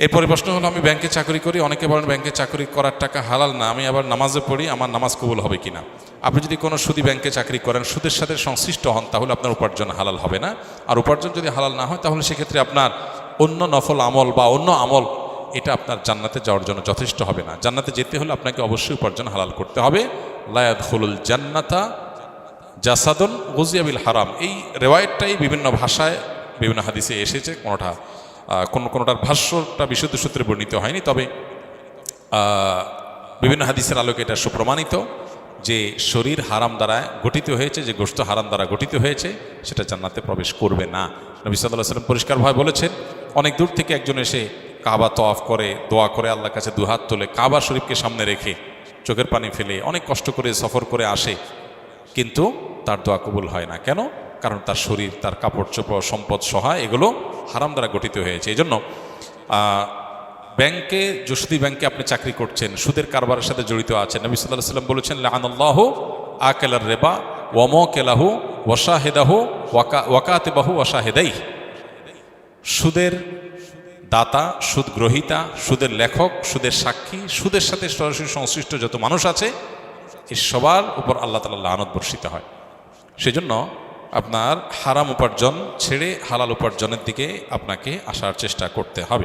এরপরে প্রশ্ন হলো, আমি ব্যাংকে চাকরি করি, অনেকে বলেন ব্যাংকে চাকরি করার টাকা হালাল না, আমি আবার নামাজে পড়ি, আমার নামাজ কবুল হবে কিনা? আপনি যদি কোনো সুদী ব্যাংকে চাকরি করেন, সুদের সাথে সংশ্লিষ্ট হন, তাহলে আপনার উপার্জন হালাল হবে না। আর উপার্জন যদি হালাল না হয়, তাহলে সেক্ষেত্রে আপনার অন্য নফল আমল বা অন্য আমল এটা আপনার জান্নাতে যাওয়ার জন্য যথেষ্ট হবে না। জান্নাতে যেতে হলে আপনাকে অবশ্যই উপার্জন হালাল করতে হবে। লা ইয়াদখুলুল জান্নাতা জাসাদুন গুযিয়া বিল হারাম, এই রেওয়ায়েতটাই বিভিন্ন ভাষায় বিভিন্ন হাদিসে এসেছে। কোনোটার ভাষ্যটা বিশুদ্ধ সূত্রে বর্ণিত হয়নি, তবে বিভিন্ন হাদিসের আলোকে এটা সুপ্রমাণিত যে শরীর হারাম দ্বারা গঠিত হয়েছে, যে গোশত হারাম দ্বারা গঠিত হয়েছে, সেটা জান্নাতে প্রবেশ করবে না। নবী সাল্লাল্লাহু আলাইহি ওয়াসাল্লাম পরিষ্কারভাবে বলেছেন, অনেক দূর থেকে একজন এসে কাবা তওয়াফ করে, দোয়া করে, আল্লাহর কাছে দুহাত তোলে, কাবা শরীফকে সামনে রেখে চোখের পানি ফেলে অনেক কষ্ট করে সফর করে আসে, কিন্তু তার দোয়া কবুল হয় না। কেন? কারণ তার শরীর, তার কাপড় চোপড়, সম্পদ সহায় এগুলো হারাম দ্বারা গঠিত হয়েছে। এই জন্য ব্যাংকে, যদি ব্যাংকে আপনি চাকরি করছেন, সুদের কারবারের সাথে জড়িত আছেন, নবী সাল্লাল্লাহু আলাইহি ওয়াসাল্লাম বলেছেন, লাআনাল্লাহু আকালার রিবা ওয়া মাকিলাহু ওয়া শাহিদাহু ওয়া কাতিবাহু ওয়া শাহিদাইহি। সুদের দাতা, সুদ গ্রহীতা, সুদের লেখক, সুদের সাক্ষী, সুদের সাথে সরাসরি সংশ্লিষ্ট যত মানুষ আছে, এই সবার উপর আল্লাহ তাআলা লানত বর্ষিত হয়। সেজন্য আপনার হারাম উপার্জন ছেড়ে হালাল উপার্জনের দিকে আপনাকে আসার চেষ্টা করতে হবে।